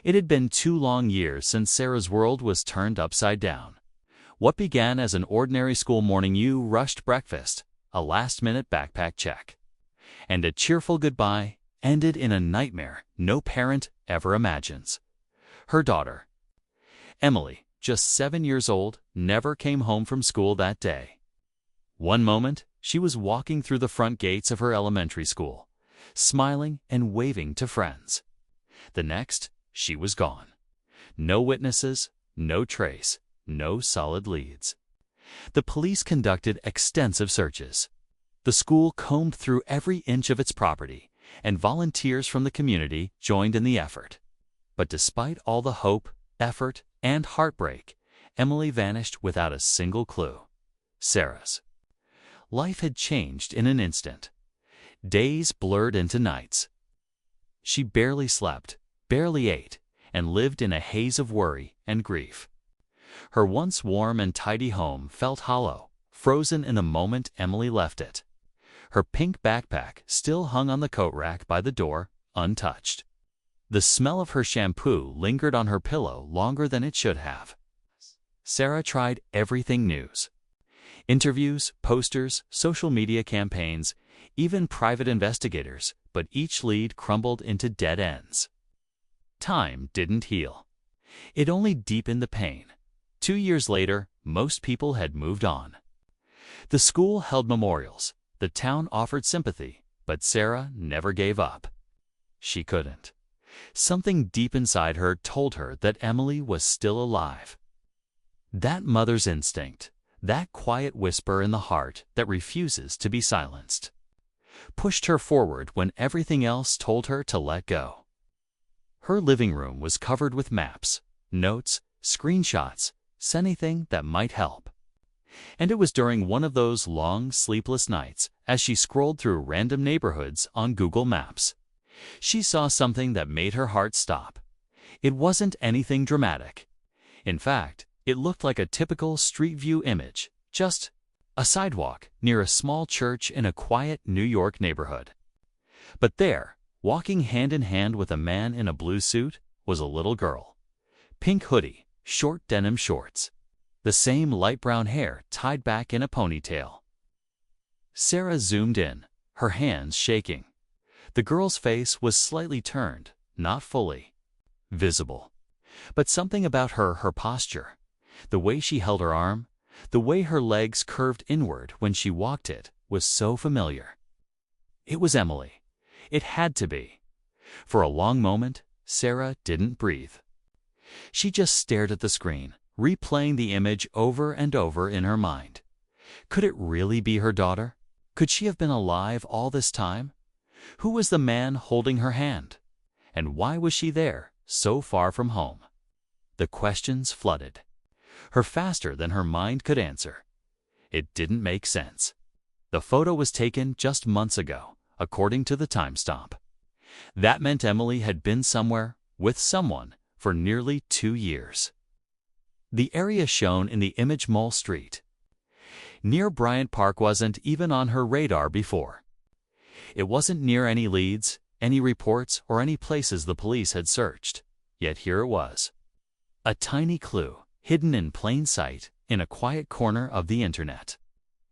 It had been 2 long years since Sarah's world was turned upside down. What began as an ordinary school morning, you rushed breakfast, a last-minute backpack check, and a cheerful goodbye, ended in a nightmare no parent ever imagines. Her daughter, Emily, just 7 years old, never came home from school that day. One moment, she was walking through the front gates of her elementary school, smiling and waving to friends. The next, she was gone. No witnesses, no trace, no solid leads. The police conducted extensive searches. The school combed through every inch of its property, and volunteers from the community joined in the effort. But despite all the hope, effort, and heartbreak, Emily vanished without a single clue. Sarah's life had changed in an instant. Days blurred into nights. She barely slept, barely ate, and lived in a haze of worry and grief. Her once warm and tidy home felt hollow, frozen in the moment Emily left it. Her pink backpack still hung on the coat rack by the door, untouched. The smell of her shampoo lingered on her pillow longer than it should have. Sarah tried everything: news, interviews, posters, social media campaigns, even private investigators, but each lead crumbled into dead ends. Time didn't heal. It only deepened the pain. 2 years later, most people had moved on. The school held memorials, the town offered sympathy, but Sarah never gave up. She couldn't. Something deep inside her told her that Emily was still alive. That mother's instinct, that quiet whisper in the heart that refuses to be silenced, pushed her forward when everything else told her to let go. Her living room was covered with maps, notes, screenshots, anything that might help. And it was during one of those long, sleepless nights, as she scrolled through random neighborhoods on Google Maps, she saw something that made her heart stop. It wasn't anything dramatic. In fact, it looked like a typical street view image, just a sidewalk near a small church in a quiet New York neighborhood. But there, walking hand in hand with a man in a blue suit, was a little girl. Pink hoodie, short denim shorts, the same light brown hair tied back in a ponytail. Sarah zoomed in, her hands shaking. The girl's face was slightly turned, not fully visible. But something about her posture, the way she held her arm, the way her legs curved inward when she walked, it was so familiar. It was Emily. It had to be. For a long moment, Sarah didn't breathe. She just stared at the screen, replaying the image over and over in her mind. Could it really be her daughter? Could she have been alive all this time? Who was the man holding her hand? And why was she there, so far from home? The questions flooded her faster than her mind could answer. It didn't make sense. The photo was taken just months ago, according to the timestamp. That meant Emily had been somewhere, with someone, for nearly 2 years. The area shown in the image, Mall Street, near Bryant Park, wasn't even on her radar before. It wasn't near any leads, any reports, or any places the police had searched. Yet here it was. A tiny clue, hidden in plain sight, in a quiet corner of the internet.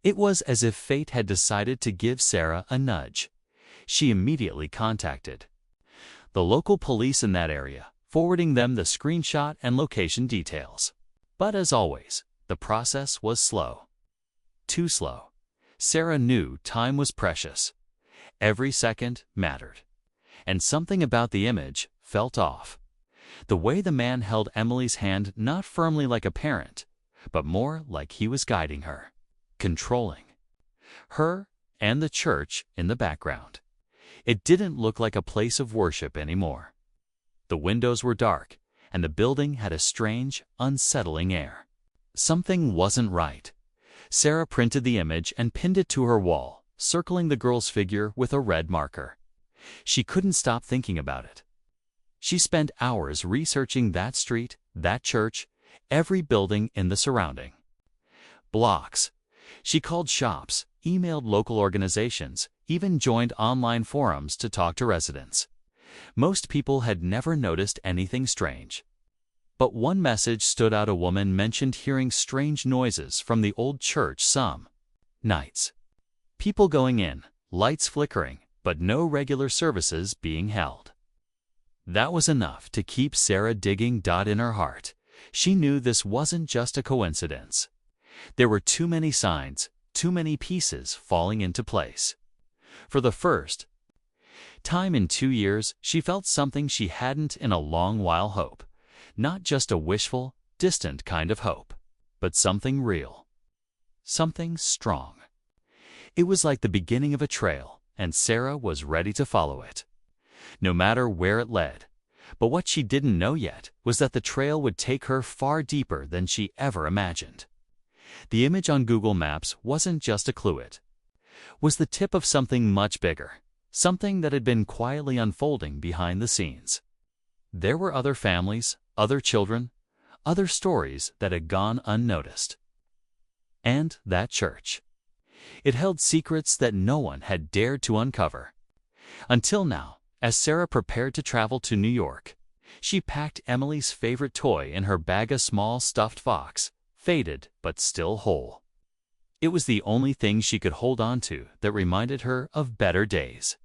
It was as if fate had decided to give Sarah a nudge. She immediately contacted the local police in that area, forwarding them the screenshot and location details. But as always, the process was slow. Too slow. Sarah knew time was precious. Every second mattered. And something about the image felt off. The way the man held Emily's hand, not firmly like a parent, but more like he was guiding her, controlling her and the church in the background. It didn't look like a place of worship anymore. The windows were dark, and the building had a strange, unsettling air. Something wasn't right. Sarah printed the image and pinned it to her wall, circling the girl's figure with a red marker. She couldn't stop thinking about it. She spent hours researching that street, that church, every building in the surrounding blocks. She called shops, emailed local organizations, even joined online forums to talk to residents. Most people had never noticed anything strange. But one message stood out. A woman mentioned hearing strange noises from the old church some nights. People going in, lights flickering, but no regular services being held. That was enough to keep Sarah digging. In her heart, she knew this wasn't just a coincidence. There were too many signs, too many pieces falling into place. For the first time in 2 years, she felt something she hadn't in a long while. Hope. Not just a wishful, distant kind of hope, but something real. Something strong. It was like the beginning of a trail, and Sarah was ready to follow it, no matter where it led. But what she didn't know yet was that the trail would take her far deeper than she ever imagined. The image on Google Maps wasn't just a clue, it was the tip of something much bigger, something that had been quietly unfolding behind the scenes. There were other families, other children, other stories that had gone unnoticed. And that church. It held secrets that no one had dared to uncover. Until now, as Sarah prepared to travel to New York, she packed Emily's favorite toy in her bag, a small stuffed fox, faded but still whole. It was the only thing she could hold on to that reminded her of better days.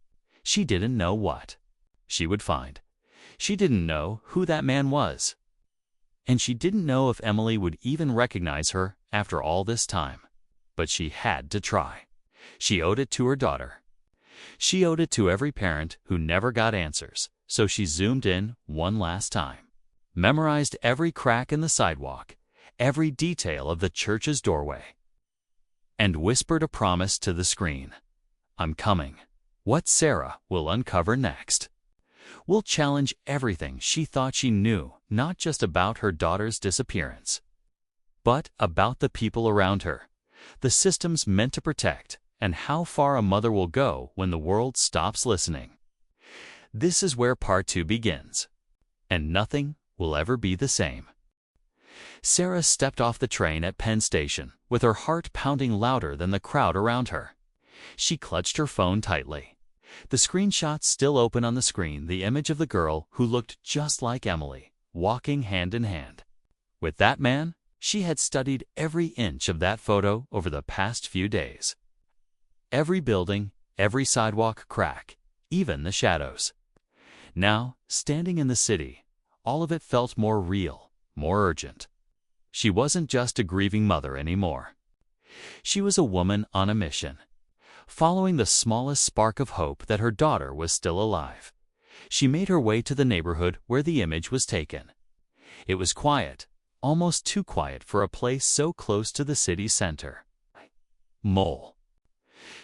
She didn't know what she would find. She didn't know who that man was. And she didn't know if Emily would even recognize her after all this time. But she had to try. She owed it to her daughter. She owed it to every parent who never got answers, so she zoomed in one last time, memorized every crack in the sidewalk, every detail of the church's doorway, and whispered a promise to the screen. I'm coming. What Sarah will uncover next will challenge everything she thought she knew, not just about her daughter's disappearance, but about the people around her, the systems meant to protect, and how far a mother will go when the world stops listening. This is where part 2 begins, and nothing will ever be the same. Sarah stepped off the train at Penn Station, with her heart pounding louder than the crowd around her. She clutched her phone tightly. The screenshot still open on the screen, the image of the girl who looked just like Emily, walking hand in hand with that man. She had studied every inch of that photo over the past few days. Every building, every sidewalk crack, even the shadows. Now, standing in the city, all of it felt more real, more urgent. She wasn't just a grieving mother anymore. She was a woman on a mission, following the smallest spark of hope that her daughter was still alive. She made her way to the neighborhood where the image was taken. It was quiet, almost too quiet for a place so close to the city center. Mole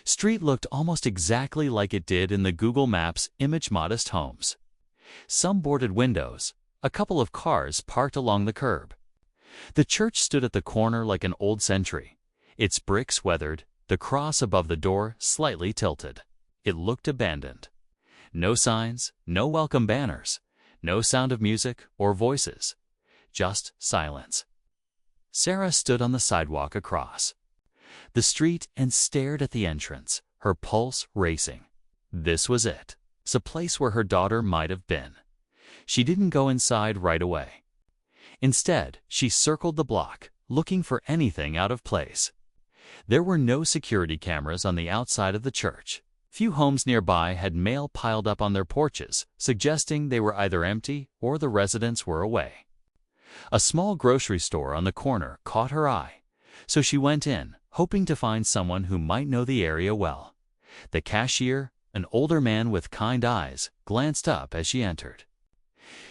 Street looked almost exactly like it did in the Google Maps image. Modest homes, some boarded windows, a couple of cars parked along the curb. The church stood at the corner like an old sentry, its bricks weathered, the cross above the door slightly tilted. It looked abandoned. No signs, no welcome banners, no sound of music or voices, just silence. Sarah stood on the sidewalk across the street and stared at the entrance, her pulse racing. This was it, a place where her daughter might have been. She didn't go inside right away. Instead, she circled the block, looking for anything out of place. There were no security cameras on the outside of the church. Few homes nearby had mail piled up on their porches, suggesting they were either empty or the residents were away. A small grocery store on the corner caught her eye, so she went in, hoping to find someone who might know the area well. The cashier, an older man with kind eyes, glanced up as she entered.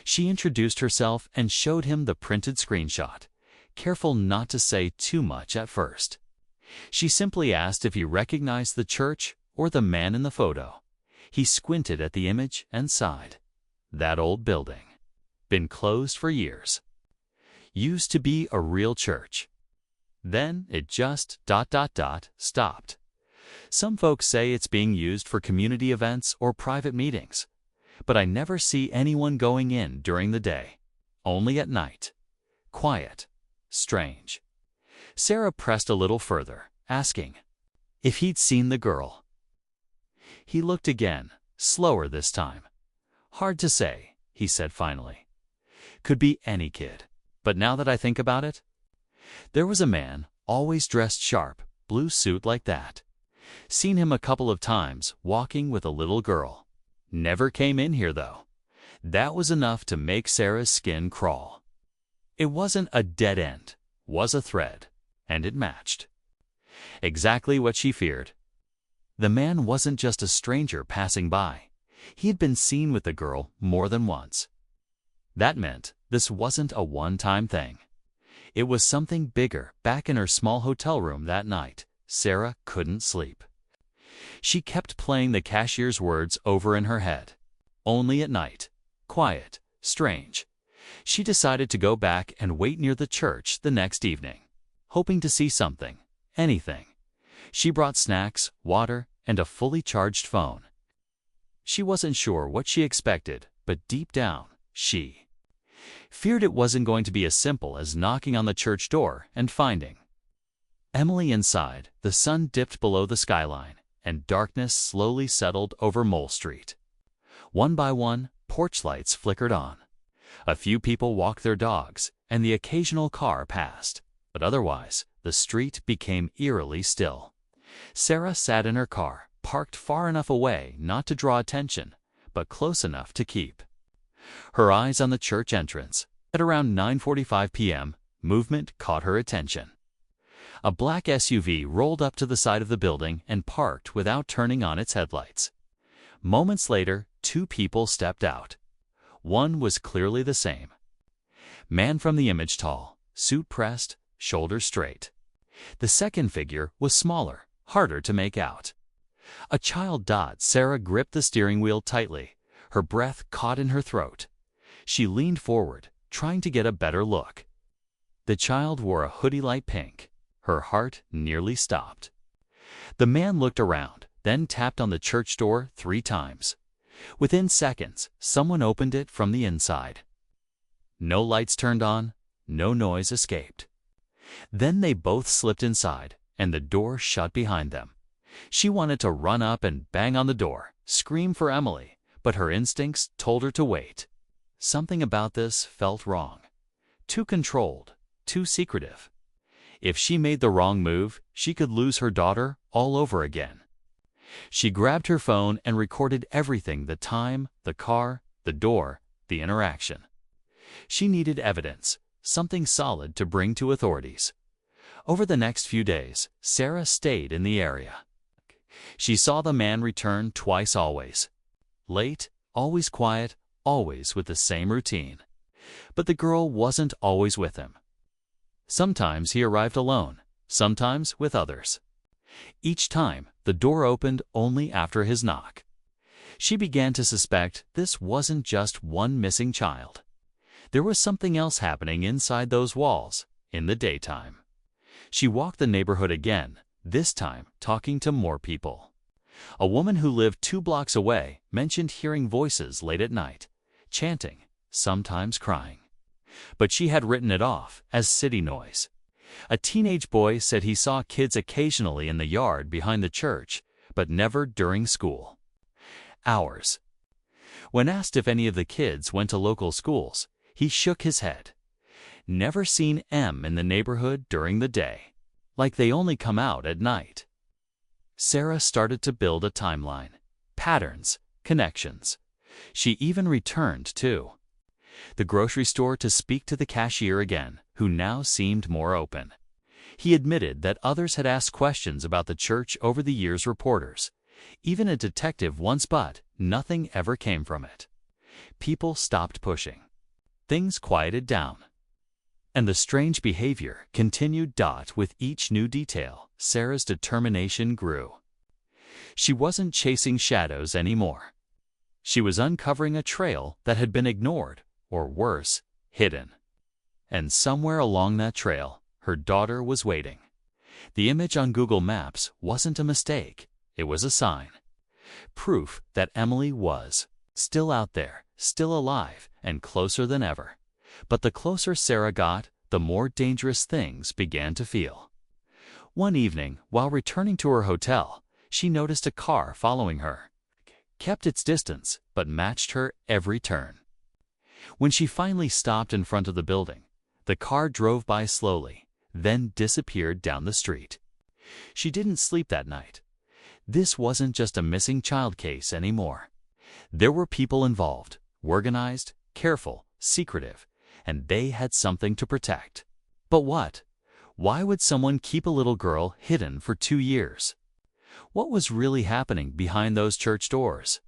She introduced herself and showed him the printed screenshot, careful not to say too much at first. She simply asked if he recognized the church or the man in the photo. He squinted at the image and sighed. That old building. Been closed for years. Used to be a real church. Then it just ... stopped. Some folks say it's being used for community events or private meetings, but I never see anyone going in during the day. Only at night. Quiet. Strange. Sarah pressed a little further, asking if he'd seen the girl. He looked again, slower this time. Hard to say, he said finally. Could be any kid. But now that I think about it, there was a man, always dressed sharp, blue suit like that. Seen him a couple of times, walking with a little girl. Never came in here, though. That was enough to make Sarah's skin crawl. It wasn't a dead end, was a thread, and it matched. Exactly what she feared. The man wasn't just a stranger passing by. He had been seen with the girl more than once. That meant this wasn't a one-time thing. It was something bigger. Back in her small hotel room that night, Sarah couldn't sleep. She kept playing the cashier's words over in her head. Only at night. Quiet. Strange. She decided to go back and wait near the church the next evening, hoping to see something, anything. She brought snacks, water, and a fully charged phone. She wasn't sure what she expected, but deep down, she feared it wasn't going to be as simple as knocking on the church door and finding Emily inside. The sun dipped below the skyline, and darkness slowly settled over Mole Street. One by one, porch lights flickered on. A few people walked their dogs, and the occasional car passed, but otherwise, the street became eerily still. Sarah sat in her car, parked far enough away not to draw attention, but close enough to keep her eyes on the church entrance. At around 9:45 p.m., movement caught her attention. A black SUV rolled up to the side of the building and parked without turning on its headlights. Moments later, two people stepped out. One was clearly the same. Man from the image, tall, suit pressed, shoulders straight. The second figure was smaller, harder to make out. A child. Sarah gripped the steering wheel tightly, her breath caught in her throat. She leaned forward, trying to get a better look. The child wore a hoodie light pink. Her heart nearly stopped. The man looked around, then tapped on the church door 3 times. Within seconds, someone opened it from the inside. No lights turned on, no noise escaped. Then they both slipped inside, and the door shut behind them. She wanted to run up and bang on the door, scream for Emily, but her instincts told her to wait. Something about this felt wrong. Too controlled, too secretive. If she made the wrong move, she could lose her daughter all over again. She grabbed her phone and recorded everything: the time, the car, the door, the interaction. She needed evidence, something solid to bring to authorities. Over the next few days, Sarah stayed in the area. She saw the man return twice, always late, always quiet, always with the same routine. But the girl wasn't always with him. Sometimes he arrived alone, sometimes with others. Each time, the door opened only after his knock. She began to suspect this wasn't just one missing child. There was something else happening inside those walls, in the daytime. She walked the neighborhood again, this time talking to more people. A woman who lived 2 blocks away mentioned hearing voices late at night, chanting, sometimes crying. But she had written it off as city noise. A teenage boy said he saw kids occasionally in the yard behind the church, but never during school hours. When asked if any of the kids went to local schools, he shook his head. Never seen M in the neighborhood during the day, like they only come out at night. Sarah started to build a timeline, patterns, connections. She even returned to the grocery store to speak to the cashier again, who now seemed more open. He admitted that others had asked questions about the church over the years, reporters, even a detective once, but nothing ever came from it. People stopped pushing. Things quieted down. And the strange behavior continued. With each new detail, Sarah's determination grew. She wasn't chasing shadows anymore. She was uncovering a trail that had been ignored, or worse, hidden. And somewhere along that trail, her daughter was waiting. The image on Google Maps wasn't a mistake. It was a sign. Proof that Emily was still out there, still alive, and closer than ever. But the closer Sarah got, the more dangerous things began to feel. One evening, while returning to her hotel, she noticed a car following her. kept its distance, but matched her every turn. When she finally stopped in front of the building, the car drove by slowly, then disappeared down the street. She didn't sleep that night. This wasn't just a missing child case anymore. There were people involved, organized, careful, secretive, and they had something to protect. But what? Why would someone keep a little girl hidden for 2 years? What was really happening behind those church doors?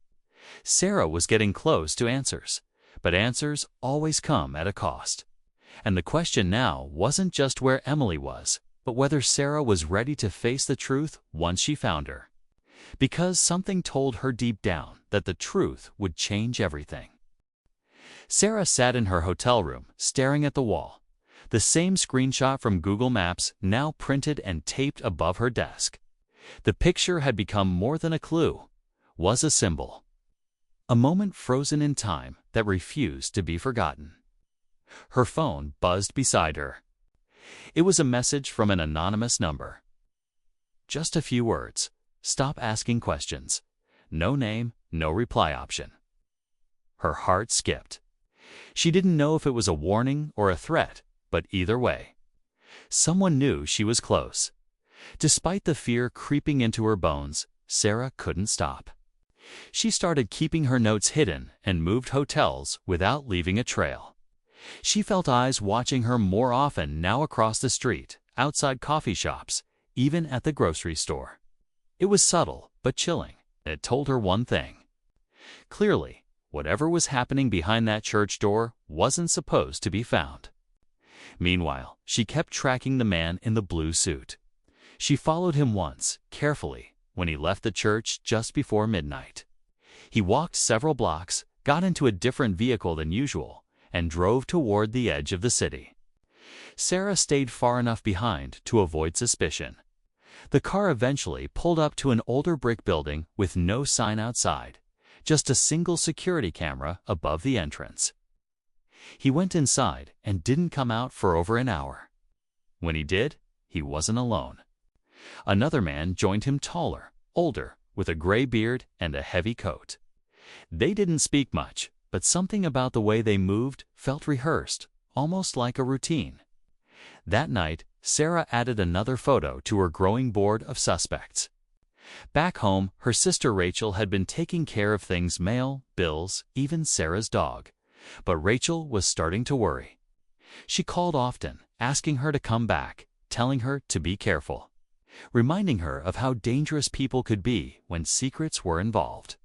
Sarah was getting close to answers, but answers always come at a cost. And the question now wasn't just where Emily was, but whether Sarah was ready to face the truth once she found her. Because something told her deep down that the truth would change everything. Sarah sat in her hotel room, staring at the wall. The same screenshot from Google Maps now printed and taped above her desk. The picture had become more than a clue, was a symbol. A moment frozen in time that refused to be forgotten. Her phone buzzed beside her. It was a message from an anonymous number. Just a few words. Stop asking questions. No name, no reply option. Her heart skipped. She didn't know if it was a warning or a threat, but either way, someone knew she was close. Despite the fear creeping into her bones, Sarah couldn't stop. She started keeping her notes hidden and moved hotels without leaving a trail. She felt eyes watching her more often now across the street, outside coffee shops, even at the grocery store. It was subtle but chilling, and it told her one thing. Clearly, whatever was happening behind that church door wasn't supposed to be found. Meanwhile, she kept tracking the man in the blue suit. She followed him once, carefully, when he left the church just before midnight. He walked several blocks, got into a different vehicle than usual, and drove toward the edge of the city. Sarah stayed far enough behind to avoid suspicion. The car eventually pulled up to an older brick building with no sign outside, just a single security camera above the entrance. He went inside and didn't come out for over an hour. When he did, he wasn't alone. Another man joined him, taller, older, with a gray beard and a heavy coat. They didn't speak much, but something about the way they moved felt rehearsed, almost like a routine. That night, Sarah added another photo to her growing board of suspects. Back home, her sister Rachel had been taking care of things: mail, bills, even Sarah's dog. But Rachel was starting to worry. She called often, asking her to come back, telling her to be careful, reminding her of how dangerous people could be when secrets were involved.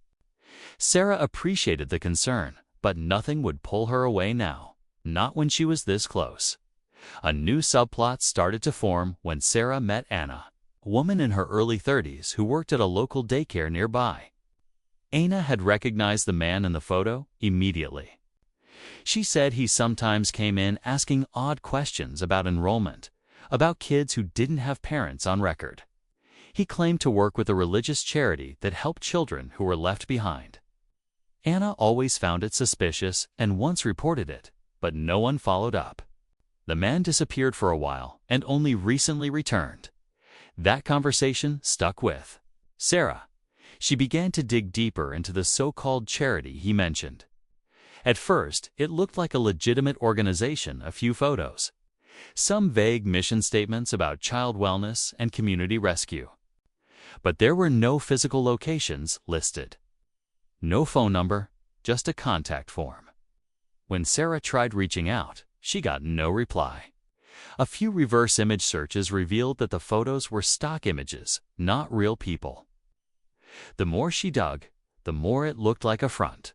Sarah appreciated the concern, but nothing would pull her away now, not when she was this close. A new subplot started to form when Sarah met Anna, a woman in her early 30s who worked at a local daycare nearby. Anna had recognized the man in the photo immediately. She said he sometimes came in asking odd questions about enrollment, about kids who didn't have parents on record. He claimed to work with a religious charity that helped children who were left behind. Anna always found it suspicious and once reported it, but no one followed up. The man disappeared for a while and only recently returned. That conversation stuck with Sarah. She began to dig deeper into the so-called charity he mentioned. At first, it looked like a legitimate organization. A few photos, some vague mission statements about child wellness and community rescue. But there were no physical locations listed. No phone number, just a contact form. When Sarah tried reaching out, she got no reply. A few reverse image searches revealed that the photos were stock images, not real people. The more she dug, the more it looked like a front.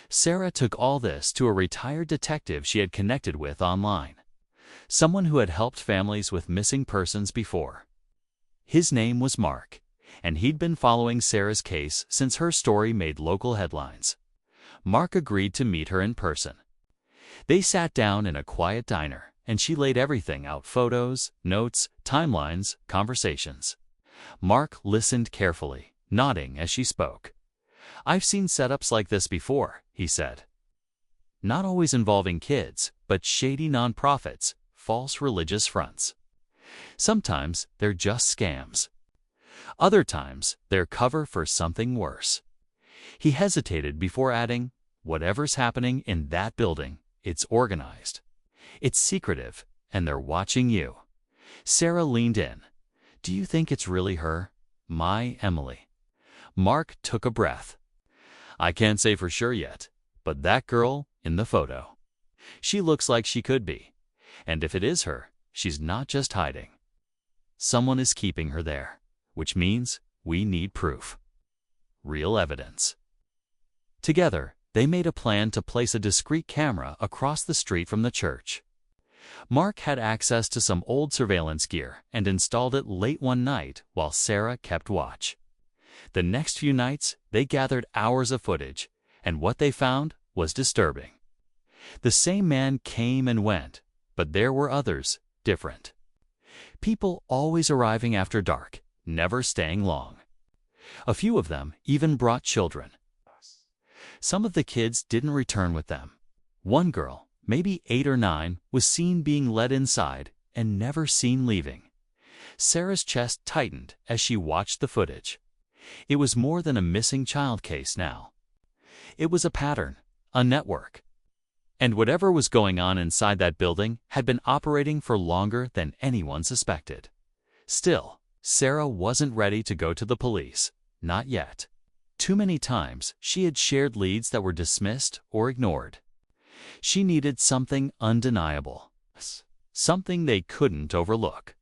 Sarah took all this to a retired detective she had connected with online, someone who had helped families with missing persons before. His name was Mark, and he'd been following Sarah's case since her story made local headlines. Mark agreed to meet her in person. They sat down in a quiet diner, and she laid everything out: photos, notes, timelines, conversations. Mark listened carefully, nodding as she spoke. "I've seen setups like this before," he said. "Not always involving kids, but shady nonprofits, false religious fronts. Sometimes they're just scams. Other times they're cover for something worse." He hesitated before adding, "Whatever's happening in that building, it's organized. It's secretive, and they're watching you." Sarah leaned in. "Do you think it's really her? My Emily?" Mark took a breath. "I can't say for sure yet, but that girl in the photo, she looks like she could be. And if it is her, she's not just hiding. Someone is keeping her there, which means we need proof. Real evidence." Together, they made a plan to place a discreet camera across the street from the church. Mark had access to some old surveillance gear and installed it late one night while Sarah kept watch. The next few nights, they gathered hours of footage, and what they found was disturbing. The same man came and went, but there were others, different. People always arriving after dark, never staying long. A few of them even brought children. Some of the kids didn't return with them. One girl, maybe 8 or 9, was seen being led inside and never seen leaving. Sarah's chest tightened as she watched the footage. It was more than a missing child case now. It was a pattern, a network. And whatever was going on inside that building had been operating for longer than anyone suspected. Still, Sarah wasn't ready to go to the police, not yet. Too many times she had shared leads that were dismissed or ignored. She needed something undeniable, something they couldn't overlook.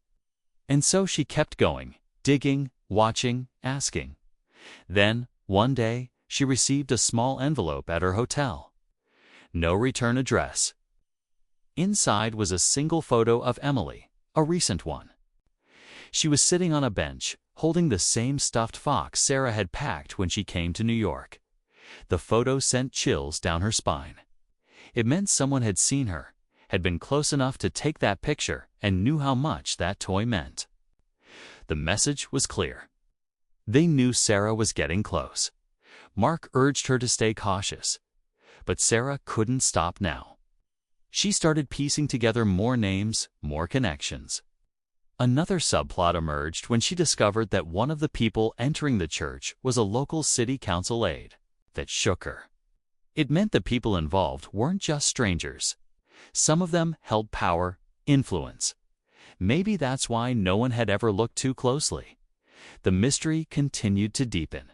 And so she kept going, digging, watching, asking. Then, one day, she received a small envelope at her hotel. No return address. Inside was a single photo of Emily, a recent one. She was sitting on a bench, holding the same stuffed fox Sarah had packed when she came to New York. The photo sent chills down her spine. It meant someone had seen her, had been close enough to take that picture, and knew how much that toy meant. The message was clear. They knew Sarah was getting close. Mark urged her to stay cautious. But Sarah couldn't stop now. She started piecing together more names, more connections. Another subplot emerged when she discovered that one of the people entering the church was a local city council aide. That shook her. It meant the people involved weren't just strangers. Some of them held power, influence. Maybe that's why no one had ever looked too closely. The mystery continued to deepen.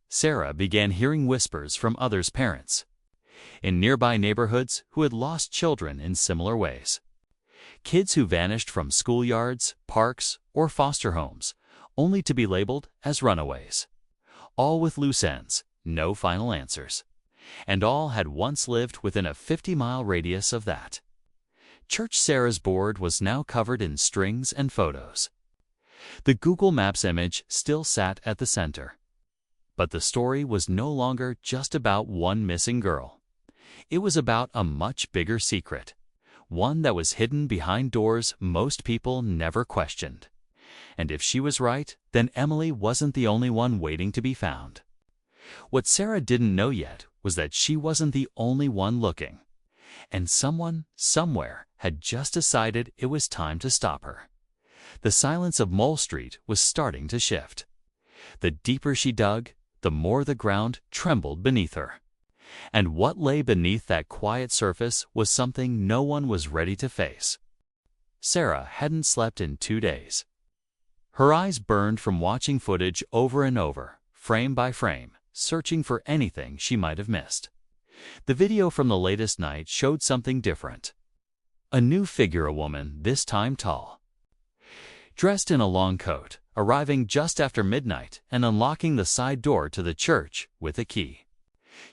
Sarah began hearing whispers from others' parents in nearby neighborhoods who had lost children in similar ways. Kids who vanished from schoolyards, parks, or foster homes, only to be labeled as runaways. All with loose ends, no final answers. And all had once lived within a 50-mile radius of that. Church Sarah's board was now covered in strings and photos. The Google Maps image still sat at the center. But the story was no longer just about one missing girl. It was about a much bigger secret, one that was hidden behind doors most people never questioned. And if she was right, then Emily wasn't the only one waiting to be found. What Sarah didn't know yet was that she wasn't the only one looking. And someone, somewhere, had just decided it was time to stop her. The silence of Mole Street was starting to shift. The deeper she dug, the more the ground trembled beneath her. And what lay beneath that quiet surface was something no one was ready to face. Sarah hadn't slept in 2 days. Her eyes burned from watching footage over and over, frame by frame, searching for anything she might have missed. The video from the latest night showed something different. A new figure, a woman, this time tall. Dressed in a long coat, arriving just after midnight and unlocking the side door to the church with a key.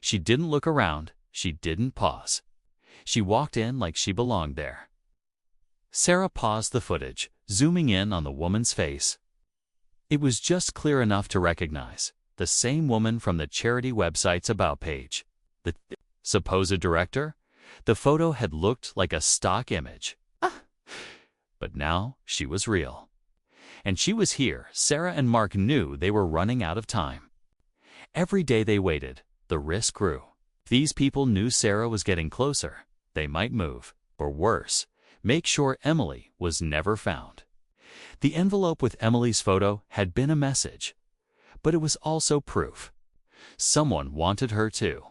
She didn't look around, she didn't pause. She walked in like she belonged there. Sarah paused the footage, zooming in on the woman's face. It was just clear enough to recognize the same woman from the charity website's About page. The supposed director? The photo had looked like a stock image. But now she was real. And she was here. Sarah and Mark knew they were running out of time. Every day they waited, the risk grew. These people knew Sarah was getting closer. They might move, or worse, make sure Emily was never found. The envelope with Emily's photo had been a message, but it was also proof. Someone wanted her too.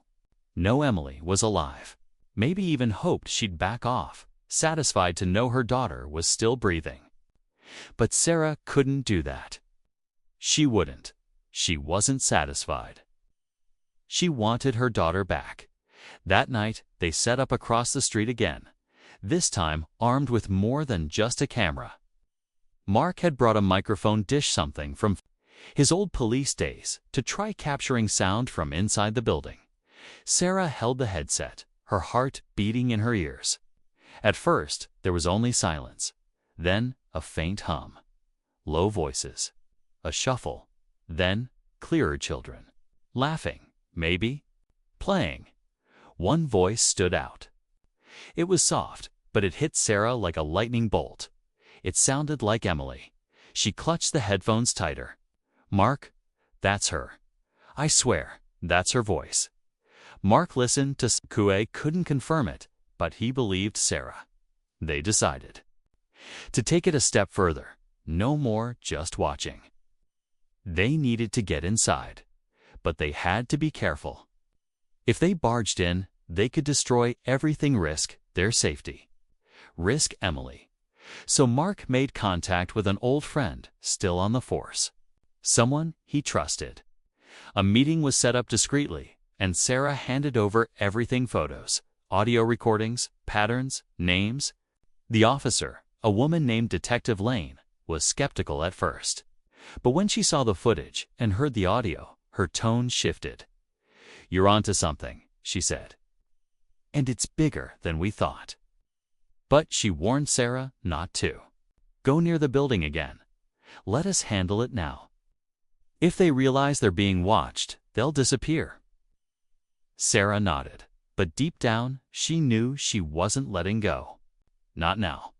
No, Emily was alive. Maybe even hoped she'd back off, satisfied to know her daughter was still breathing. But Sarah couldn't do that. She wouldn't. She wasn't satisfied. She wanted her daughter back. That night, they set up across the street again, this time armed with more than just a camera. Mark had brought a microphone dish, something from his old police days, to try capturing sound from inside the building. Sarah held the headset, her heart beating in her ears. At first, there was only silence, then a faint hum, low voices, a shuffle, then clearer children, laughing, maybe, playing. One voice stood out. It was soft, but it hit Sarah like a lightning bolt. It sounded like Emily. She clutched the headphones tighter. Mark, that's her. I swear, that's her voice. Mark listened to Kue couldn't confirm it, but he believed Sarah. They decided to take it a step further. No more just watching. They needed to get inside, but they had to be careful. If they barged in, they could destroy everything, risk their safety, risk Emily. So Mark made contact with an old friend still on the force, someone he trusted. A meeting was set up discreetly, and Sarah handed over everything: photos, audio recordings, patterns, names. The officer, a woman named Detective Lane, was skeptical at first. But when she saw the footage and heard the audio, her tone shifted. "You're onto something," she said. "And it's bigger than we thought." But she warned Sarah not to go near the building again. "Let us handle it now. If they realize they're being watched, they'll disappear." Sarah nodded, but deep down, she knew she wasn't letting go. Not now.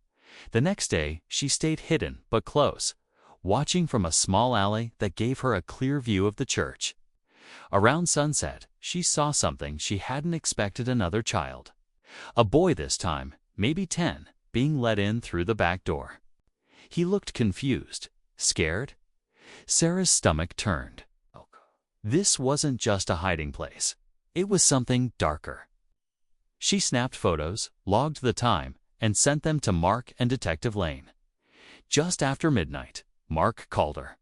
The next day, she stayed hidden but close, watching from a small alley that gave her a clear view of the church. Around sunset, she saw something she hadn't expected: another child. A boy this time, maybe 10, being let in through the back door. He looked confused, scared. Sarah's stomach turned. This wasn't just a hiding place. It was something darker. She snapped photos, logged the time, and sent them to Mark and Detective Lane. Just after midnight, Mark called her.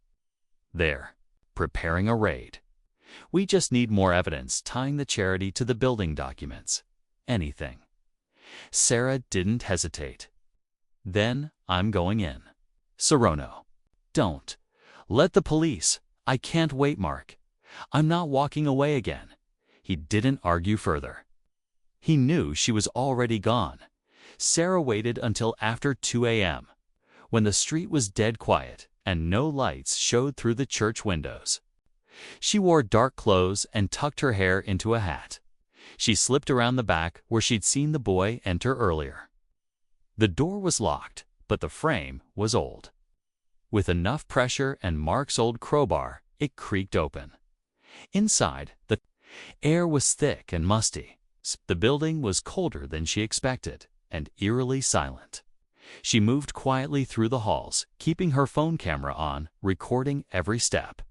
"They're preparing a raid. We just need more evidence tying the charity to the building documents. Anything." Sarah didn't hesitate. "Then I'm going in." "Sorono, don't. Let the police. I can't wait, Mark. I'm not walking away again." He didn't argue further. He knew she was already gone. Sarah waited until after 2 a.m., when the street was dead quiet and no lights showed through the church windows. She wore dark clothes and tucked her hair into a hat. She slipped around the back where she'd seen the boy enter earlier. The door was locked, but the frame was old. With enough pressure and Mark's old crowbar, it creaked open. Inside, the air was thick and musty. The building was colder than she expected, and eerily silent. She moved quietly through the halls, keeping her phone camera on, recording every step.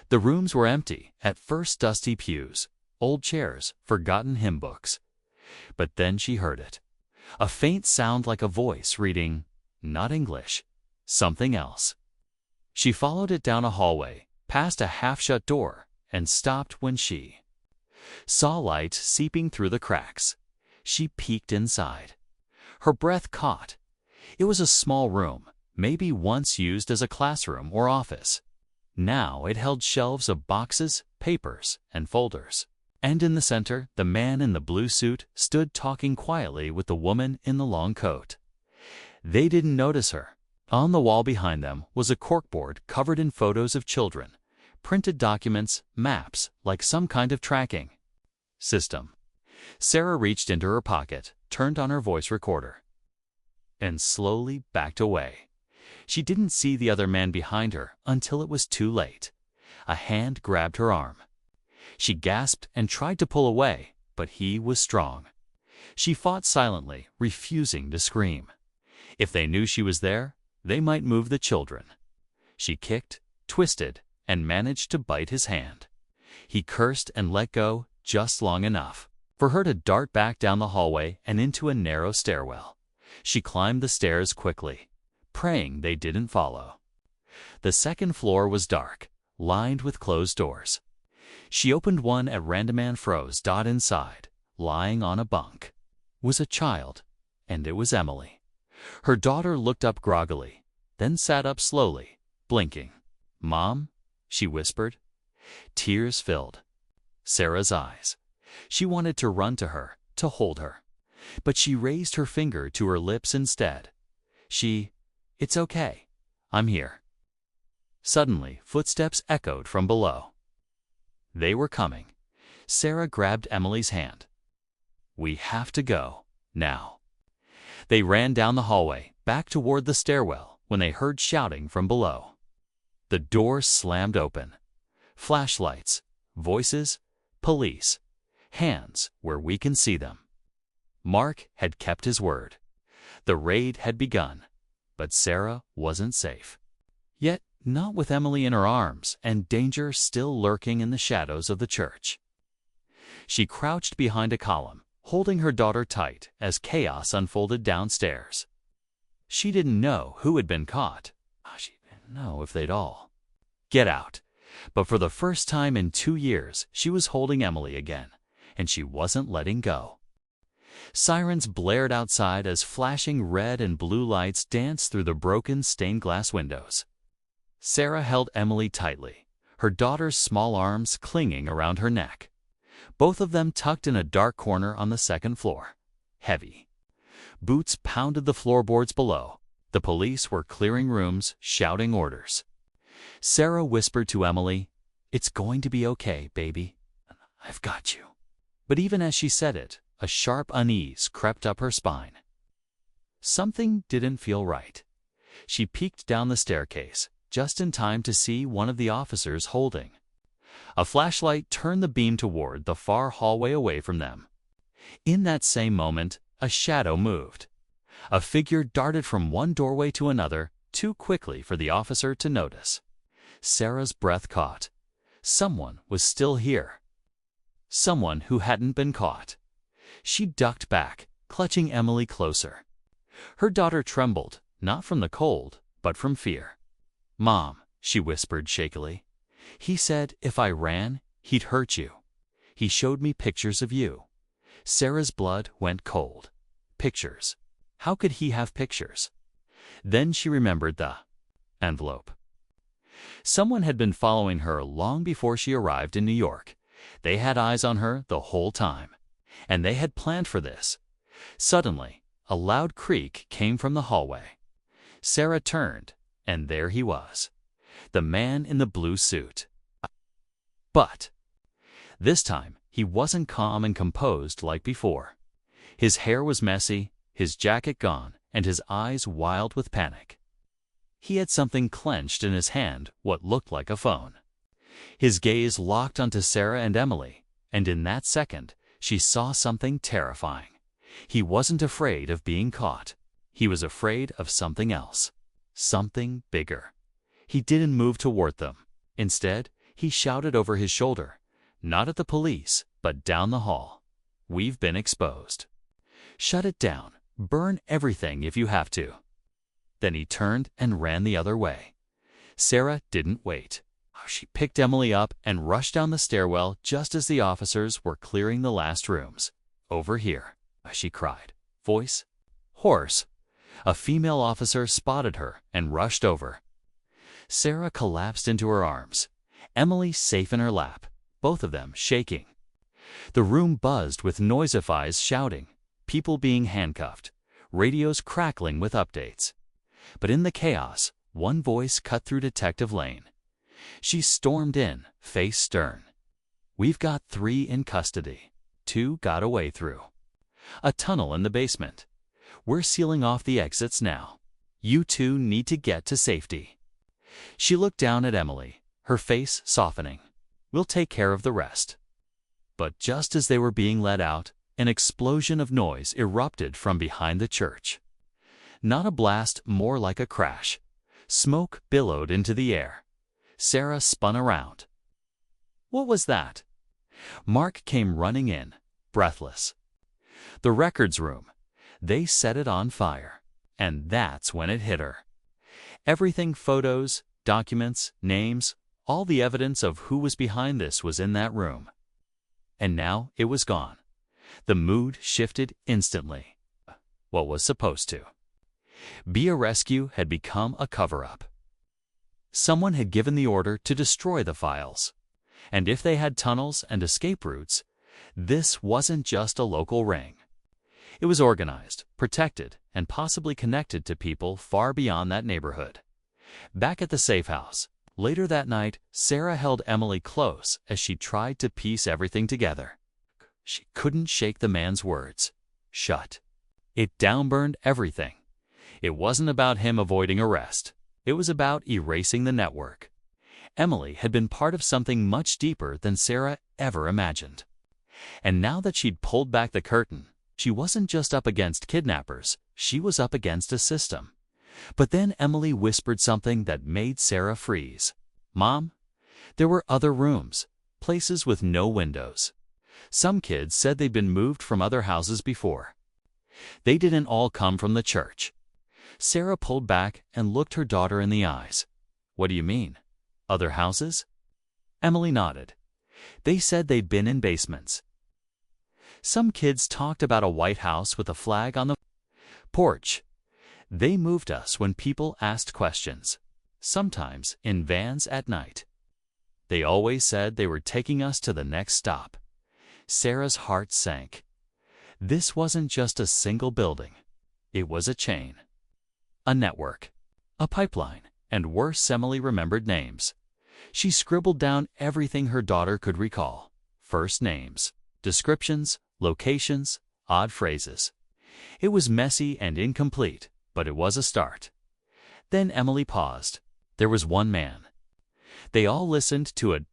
The rooms were empty, at first dusty pews, old chairs, forgotten hymn books. But then she heard it. A faint sound like a voice reading, not English, something else. She followed it down a hallway, past a half-shut door, and stopped when she saw light seeping through the cracks. She peeked inside. Her breath caught. It was a small room, maybe once used as a classroom or office. Now it held shelves of boxes, papers, and folders. And in the center, the man in the blue suit stood talking quietly with the woman in the long coat. They didn't notice her. On the wall behind them was a corkboard covered in photos of children, printed documents, maps, like some kind of tracking system. Sarah reached into her pocket, turned on her voice recorder, and slowly backed away. She didn't see the other man behind her until it was too late. A hand grabbed her arm. She gasped and tried to pull away, but he was strong. She fought silently, refusing to scream. If they knew she was there, they might move the children. She kicked, twisted, and managed to bite his hand. He cursed and let go just long enough for her to dart back down the hallway and into a narrow stairwell. She climbed the stairs quickly, praying they didn't follow. The second floor was dark, lined with closed doors. She opened one at random and froze. Inside, lying on a bunk, was a child, and it was Emily. Her daughter looked up groggily, then sat up slowly, blinking. "Mom?" she whispered. Tears filled Sarah's eyes. She wanted to run to her, to hold her, but she raised her finger to her lips instead. "It's okay. I'm here." Suddenly, footsteps echoed from below. They were coming. Sarah grabbed Emily's hand. "We have to go, now." They ran down the hallway, back toward the stairwell, when they heard shouting from below. The door slammed open. Flashlights, voices, police, hands where we can see them. Mark had kept his word. The raid had begun, but Sarah wasn't safe. Yet not with Emily in her arms and danger still lurking in the shadows of the church. She crouched behind a column, holding her daughter tight as chaos unfolded downstairs. She didn't know who had been caught. She didn't know if they'd all get out. But for the first time in 2 years, she was holding Emily again, and she wasn't letting go. Sirens blared outside as flashing red and blue lights danced through the broken stained glass windows. Sarah held Emily tightly, her daughter's small arms clinging around her neck. Both of them tucked in a dark corner on the second floor. Heavy boots pounded the floorboards below. The police were clearing rooms, shouting orders. Sarah whispered to Emily, "It's going to be okay, baby. I've got you." But even as she said it, a sharp unease crept up her spine. Something didn't feel right. She peeked down the staircase, just in time to see one of the officers holding a flashlight turn the beam toward the far hallway away from them. In that same moment, a shadow moved. A figure darted from one doorway to another, too quickly for the officer to notice. Sarah's breath caught. Someone was still here. Someone who hadn't been caught. She ducked back, clutching Emily closer. Her daughter trembled, not from the cold, but from fear. "Mom," she whispered shakily. "He said if I ran, he'd hurt you. He showed me pictures of you." Sarah's blood went cold. Pictures. How could he have pictures? Then she remembered the envelope. Someone had been following her long before she arrived in New York. They had eyes on her the whole time, and they had planned for this. Suddenly, a loud creak came from the hallway. Sarah turned, and there he was, the man in the blue suit. But this time, he wasn't calm and composed like before. His hair was messy, his jacket gone, and his eyes wild with panic. He had something clenched in his hand, what looked like a phone. His gaze locked onto Sarah and Emily, and in that second, she saw something terrifying. He wasn't afraid of being caught. He was afraid of something else. Something bigger. He didn't move toward them. Instead, he shouted over his shoulder, not at the police, but down the hall. "We've been exposed. Shut it down. Burn everything if you have to." Then he turned and ran the other way. Sarah didn't wait. She picked Emily up and rushed down the stairwell just as the officers were clearing the last rooms. "Over here," she cried. Voice hoarse. A female officer spotted her and rushed over. Sarah collapsed into her arms. Emily safe in her lap, both of them shaking. The room buzzed with noisifiers shouting, people being handcuffed, radios crackling with updates. But in the chaos, one voice cut through Detective Lane. She stormed in, face stern. "We've got 3 in custody. 2 got away through a tunnel in the basement. We're sealing off the exits now. You 2 need to get to safety." She looked down at Emily, her face softening. "We'll take care of the rest." But just as they were being let out, an explosion of noise erupted from behind the church. Not a blast, more like a crash. Smoke billowed into the air. Sarah spun around. What was that? Mark came running in, breathless. The records room. They set it on fire. And that's when it hit her. Everything, photos, documents, names, all the evidence of who was behind this was in that room. And now it was gone. The mood shifted instantly. What was supposed to be a rescue had become a cover-up. Someone had given the order to destroy the files. And if they had tunnels and escape routes, this wasn't just a local ring. It was organized, protected, and possibly connected to people far beyond that neighborhood. Back at the safe house, later that night, Sarah held Emily close as she tried to piece everything together. She couldn't shake the man's words. Shut. It downburned everything. It wasn't about him avoiding arrest. It was about erasing the network. Emily had been part of something much deeper than Sarah ever imagined. And now that she'd pulled back the curtain, she wasn't just up against kidnappers, she was up against a system. But then Emily whispered something that made Sarah freeze. "Mom, there were other rooms, places with no windows. Some kids said they'd been moved from other houses before. They didn't all come from the church." Sarah pulled back and looked her daughter in the eyes. "What do you mean? Other houses?" Emily nodded. "They said they'd been in basements. Some kids talked about a white house with a flag on the porch. They moved us when people asked questions, sometimes in vans at night. They always said they were taking us to the next stop." Sarah's heart sank. This wasn't just a single building. It was a chain. A network. A pipeline. And worse, Emily remembered names. She scribbled down everything her daughter could recall. First names, descriptions, locations, odd phrases. It was messy and incomplete, but it was a start. Then Emily paused. There was one man. They all listened to it.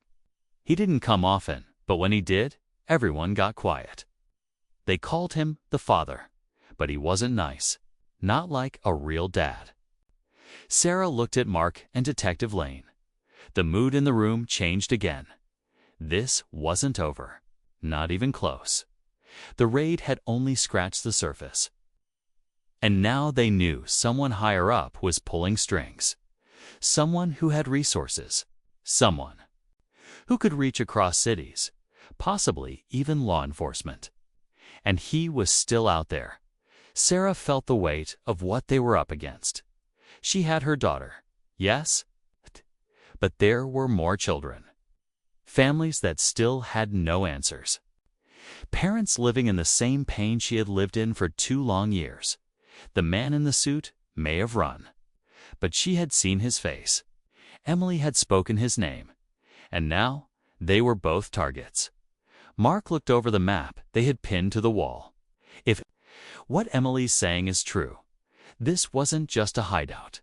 He didn't come often, but when he did, everyone got quiet. They called him the father, but he wasn't nice. Not like a real dad. Sarah looked at Mark and Detective Lane. The mood in the room changed again. This wasn't over. Not even close. The raid had only scratched the surface. And now they knew someone higher up was pulling strings. Someone who had resources. Someone who could reach across cities, possibly even law enforcement. And he was still out there. Sarah felt the weight of what they were up against. She had her daughter, yes, but there were more children. Families that still had no answers. Parents living in the same pain she had lived in for 2 long years. The man in the suit may have run, but she had seen his face. Emily had spoken his name, and now they were both targets. Mark looked over the map they had pinned to the wall. If what Emily's saying is true, this wasn't just a hideout.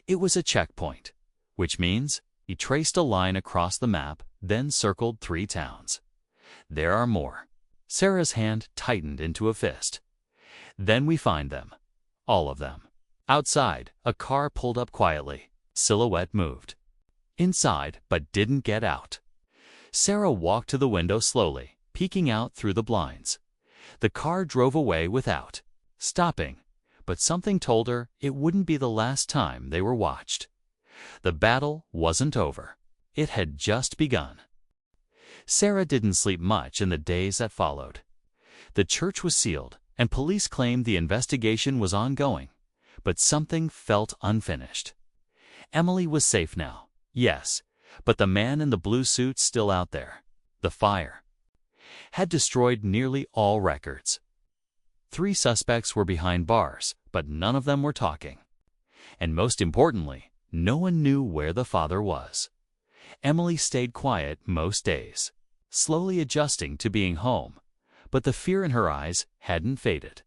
It was a checkpoint, which means he traced a line across the map, then circled 3 towns. There are more. Sarah's hand tightened into a fist. Then we find them. All of them. Outside, a car pulled up quietly. Silhouette moved. Inside, but didn't get out. Sarah walked to the window slowly, peeking out through the blinds. The car drove away without stopping, but something told her it wouldn't be the last time they were watched. The battle wasn't over. It had just begun. Sarah didn't sleep much in the days that followed. The church was sealed, and police claimed the investigation was ongoing, but something felt unfinished. Emily was safe now, yes, but the man in the blue suit still out there. The fire had destroyed nearly all records. 3 suspects were behind bars, but none of them were talking. And most importantly, no one knew where the father was. Emily stayed quiet most days, slowly adjusting to being home, but the fear in her eyes hadn't faded.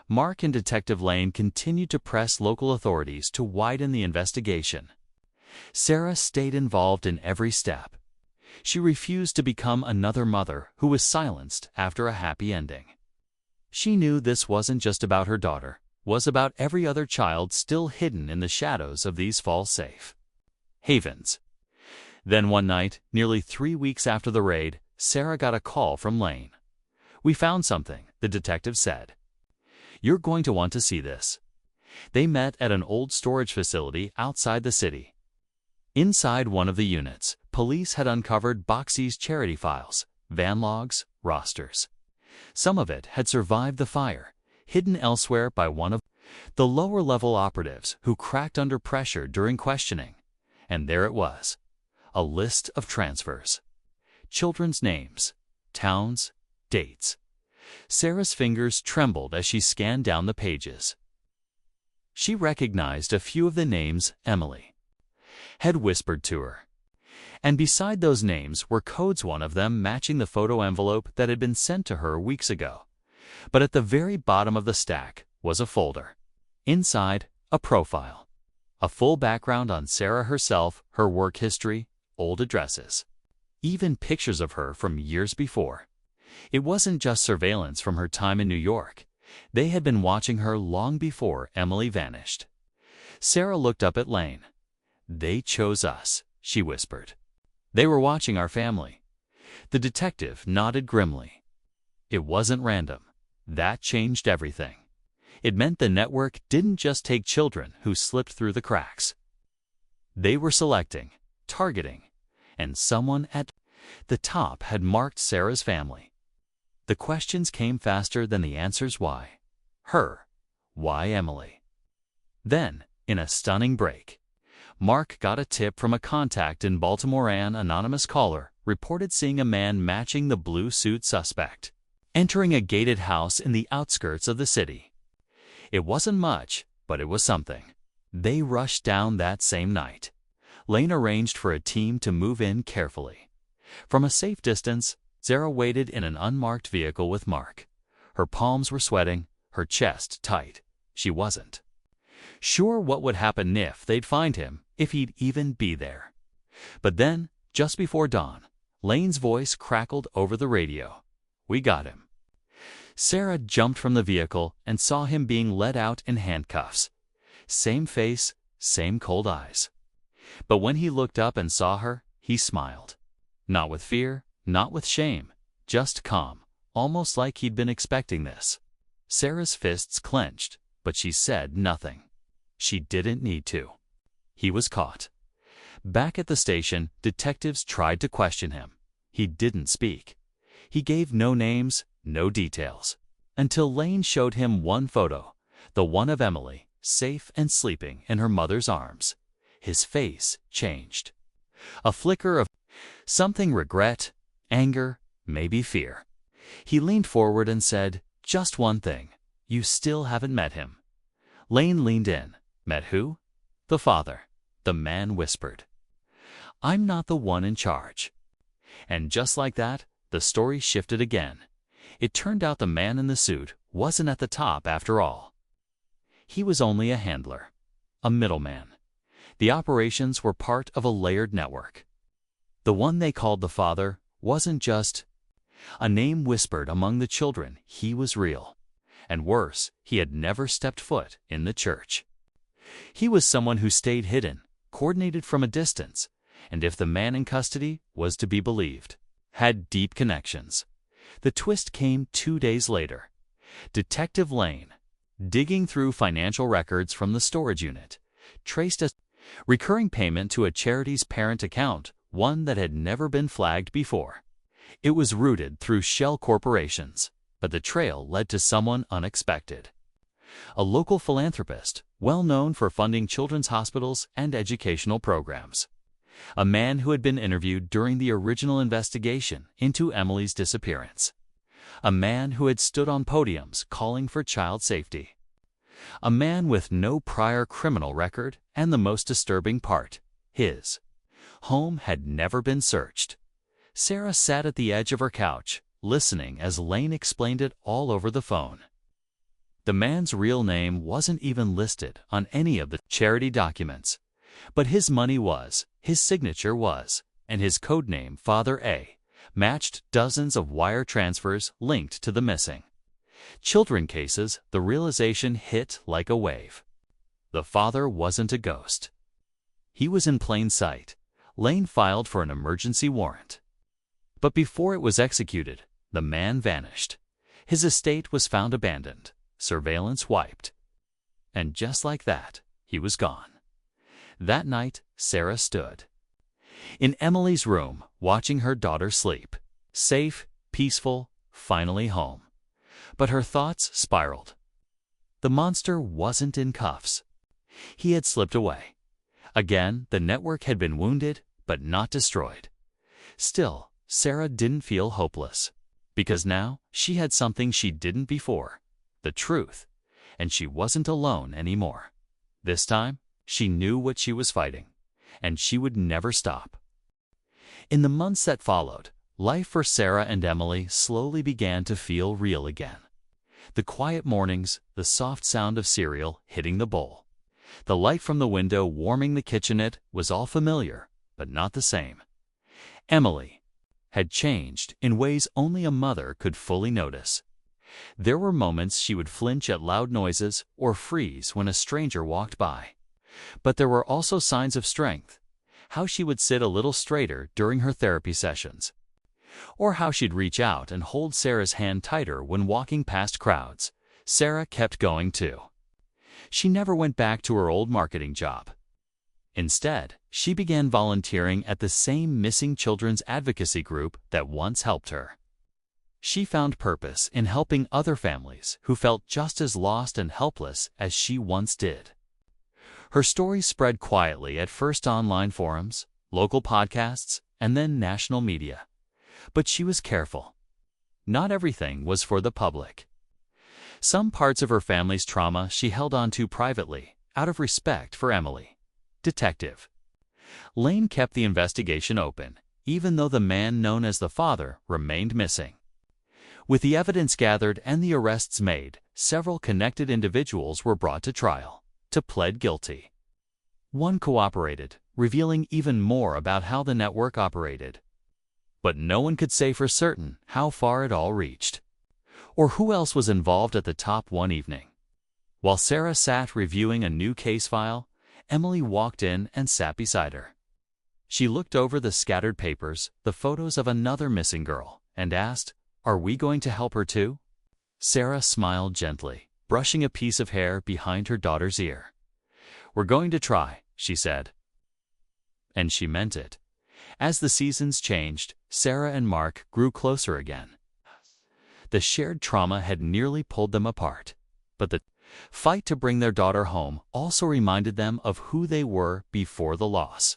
Mark and Detective Lane continued to press local authorities to widen the investigation. Sarah stayed involved in every step. She refused to become another mother who was silenced after a happy ending. She knew this wasn't just about her daughter, was about every other child still hidden in the shadows of these false safe havens. Then one night, nearly 3 weeks after the raid, Sarah got a call from Lane. "We found something," the detective said. "You're going to want to see this." They met at an old storage facility outside the city. Inside one of the units, police had uncovered Boxey's charity files, van logs, rosters. Some of it had survived the fire, hidden elsewhere by one of the lower-level operatives who cracked under pressure during questioning. And there it was, a list of transfers. Children's names, towns, dates. Sarah's fingers trembled as she scanned down the pages. She recognized a few of the names Emily had whispered to her. And beside those names were codes, one of them matching the photo envelope that had been sent to her weeks ago. But at the very bottom of the stack was a folder. Inside, a profile. A full background on Sarah herself, her work history, old addresses. Even pictures of her from years before. It wasn't just surveillance from her time in New York. They had been watching her long before Emily vanished. Sarah looked up at Lane. "They chose us," she whispered. "They were watching our family." The detective nodded grimly. It wasn't random. That changed everything. It meant the network didn't just take children who slipped through the cracks. They were selecting, targeting, and someone at the top had marked Sarah's family. The questions came faster than the answers. Why her? Why Emily? Then, in a stunning break, Mark got a tip from a contact in Baltimore. An anonymous caller reported seeing a man matching the blue suit suspect entering a gated house in the outskirts of the city. It wasn't much, but it was something. They rushed down that same night. Lane arranged for a team to move in carefully. From a safe distance, Sarah waited in an unmarked vehicle with Mark. Her palms were sweating, her chest tight. She wasn't sure what would happen if they'd find him, if he'd even be there. But then, just before dawn, Lane's voice crackled over the radio. "We got him." Sarah jumped from the vehicle and saw him being led out in handcuffs. Same face, same cold eyes. But when he looked up and saw her, he smiled. Not with fear, not with shame, just calm, almost like he'd been expecting this. Sarah's fists clenched, but she said nothing. She didn't need to. He was caught. Back at the station, detectives tried to question him. He didn't speak. He gave no names, no details, until Lane showed him one photo, the one of Emily, safe and sleeping in her mother's arms. His face changed. A flicker of something, regret, anger, maybe fear. He leaned forward and said, "Just one thing. You still haven't met him." Lane leaned in. "Met who?" "The father." The man whispered. "I'm not the one in charge." And just like that, the story shifted again. It turned out the man in the suit wasn't at the top after all. He was only a handler, a middleman. The operations were part of a layered network. The one they called the father wasn't just a name whispered among the children. He was real. And worse, he had never stepped foot in the church. He was someone who stayed hidden, coordinated from a distance, and if the man in custody was to be believed, had deep connections. The twist came 2 days later. Detective Lane, digging through financial records from the storage unit, traced a recurring payment to a charity's parent account, one that had never been flagged before. It was routed through shell corporations, but the trail led to someone unexpected. A local philanthropist, well known for funding children's hospitals and educational programs. A man who had been interviewed during the original investigation into Emily's disappearance. A man who had stood on podiums calling for child safety. A man with no prior criminal record, and the most disturbing part, his home had never been searched. Sarah sat at the edge of her couch, listening as Lane explained it all over the phone. The man's real name wasn't even listed on any of the charity documents, but his money was, his signature was, and his codename, Father A, matched dozens of wire transfers linked to the missing children cases. The realization hit like a wave. The father wasn't a ghost. He was in plain sight, Lane filed for an emergency warrant. But before it was executed, the man vanished. His estate was found abandoned, surveillance wiped. And just like that, he was gone. That night, Sarah stood in Emily's room, watching her daughter sleep. Safe, peaceful, finally home. But her thoughts spiraled. The monster wasn't in cuffs. He had slipped away. Again, the network had been wounded, but not destroyed. Still, Sarah didn't feel hopeless. Because now, she had something she didn't before. The truth. And she wasn't alone anymore. This time, she knew what she was fighting. And she would never stop. In the months that followed, life for Sarah and Emily slowly began to feel real again. The quiet mornings, the soft sound of cereal hitting the bowl. The light from the window warming the kitchenette was all familiar, but not the same. Emily had changed in ways only a mother could fully notice. There were moments she would flinch at loud noises or freeze when a stranger walked by. But there were also signs of strength. How she would sit a little straighter during her therapy sessions. Or how she'd reach out and hold Sarah's hand tighter when walking past crowds. Sarah kept going too. She never went back to her old marketing job. Instead, she began volunteering at the same missing children's advocacy group that once helped her. She found purpose in helping other families who felt just as lost and helpless as she once did. Her story spread quietly at first online forums, local podcasts, and then national media. But she was careful. Not everything was for the public. Some parts of her family's trauma she held on to privately, out of respect for Emily. Detective Lane kept the investigation open, even though the man known as the father remained missing. With the evidence gathered and the arrests made, several connected individuals were brought to trial, to plead guilty. One cooperated, revealing even more about how the network operated. But no one could say for certain how far it all reached, or who else was involved at the top one evening. While Sarah sat reviewing a new case file, Emily walked in and sat beside her. She looked over the scattered papers, the photos of another missing girl, and asked, "Are we going to help her too?" Sarah smiled gently, brushing a piece of hair behind her daughter's ear. "We're going to try," she said. And she meant it. As the seasons changed, Sarah and Mark grew closer again. The shared trauma had nearly pulled them apart, but the fight to bring their daughter home also reminded them of who they were before the loss.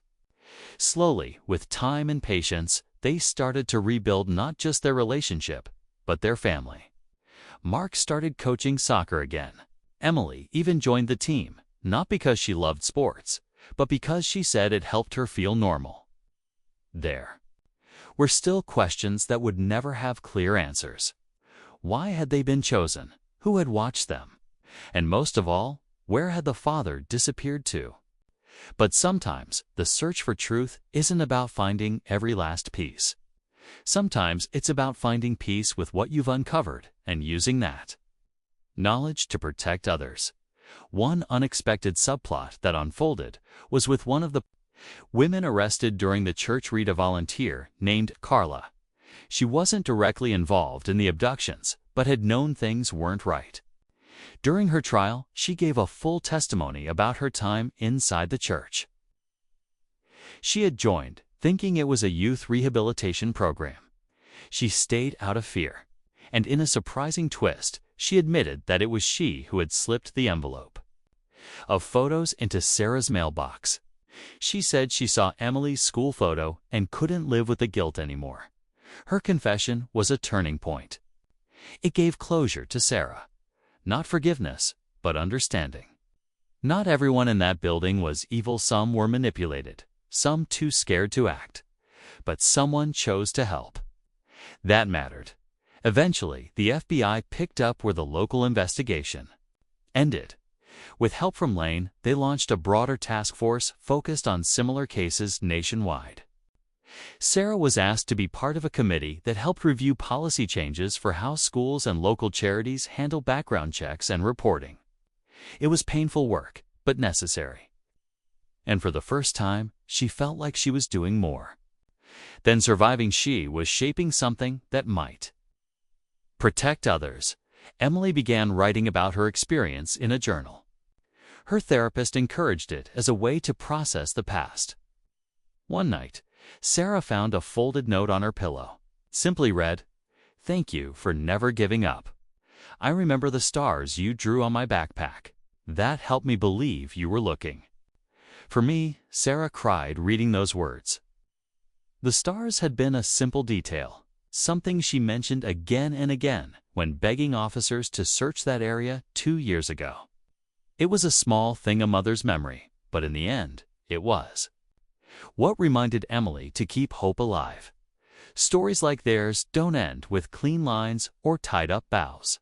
Slowly, with time and patience, they started to rebuild not just their relationship, but their family. Mark started coaching soccer again. Emily even joined the team, not because she loved sports, but because she said it helped her feel normal. There were still questions that would never have clear answers. Why had they been chosen? Who had watched them? And most of all, where had the father disappeared to? But sometimes the search for truth isn't about finding every last piece. Sometimes it's about finding peace with what you've uncovered and using that knowledge to protect others. One unexpected subplot that unfolded was with one of the women arrested during the church read, a volunteer named Carla. She wasn't directly involved in the abductions, but had known things weren't right. During her trial, she gave a full testimony about her time inside the church. She had joined, thinking it was a youth rehabilitation program. She stayed out of fear, and in a surprising twist, she admitted that it was she who had slipped the envelope of photos into Sarah's mailbox. She said she saw Emily's school photo and couldn't live with the guilt anymore. Her confession was a turning point. It gave closure to Sarah. Not forgiveness, but understanding. Not everyone in that building was evil. Some were manipulated, some too scared to act. But someone chose to help. That mattered. Eventually, the FBI picked up where the local investigation ended. With help from Lane, they launched a broader task force focused on similar cases nationwide. Sarah was asked to be part of a committee that helped review policy changes for how schools and local charities handle background checks and reporting. It was painful work, but necessary. and for the first time, she felt like she was doing more than surviving. She was shaping something that might protect others. Emily began writing about her experience in a journal. Her therapist encouraged it as a way to process the past. One night, Sarah found a folded note on her pillow. Simply read, "Thank you for never giving up. I remember the stars you drew on my backpack. That helped me believe you were looking." For me, Sarah cried reading those words. The stars had been a simple detail, something she mentioned again and again when begging officers to search that area 2 years ago. It was a small thing, a mother's memory, but in the end, it was what reminded Emily to keep hope alive. Stories like theirs don't end with clean lines or tied-up bows.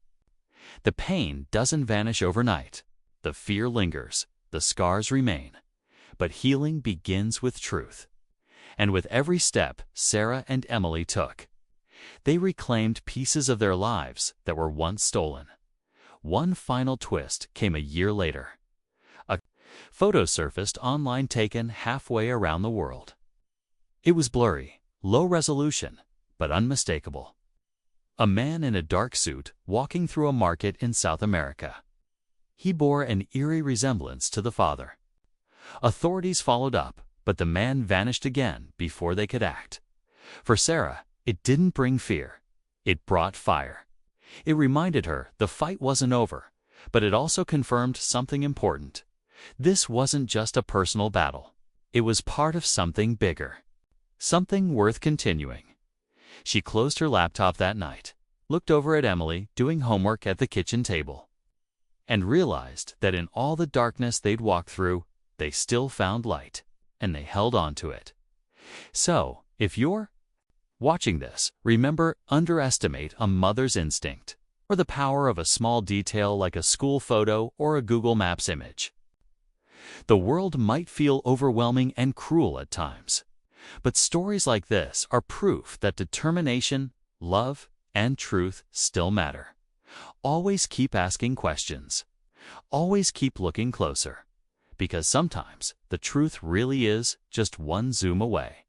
The pain doesn't vanish overnight. The fear lingers, the scars remain. But healing begins with truth. And with every step Sarah and Emily took, they reclaimed pieces of their lives that were once stolen. One final twist came a year later. A photo surfaced online taken halfway around the world. It was blurry, low resolution, but unmistakable. A man in a dark suit walking through a market in South America. He bore an eerie resemblance to the father. Authorities followed up, but the man vanished again before they could act. For Sarah, it didn't bring fear. It brought fire. It reminded her the fight wasn't over, but it also confirmed something important. This wasn't just a personal battle. It was part of something bigger. Something worth continuing. She closed her laptop that night, looked over at Emily doing homework at the kitchen table, and realized that in all the darkness they'd walked through, they still found light, and they held on to it. So, if you're watching this, remember, underestimate a mother's instinct, or the power of a small detail like a school photo or a Google Maps image. The world might feel overwhelming and cruel at times, but stories like this are proof that determination, love, and truth still matter. Always keep asking questions. Always keep looking closer, because sometimes the truth really is just one zoom away.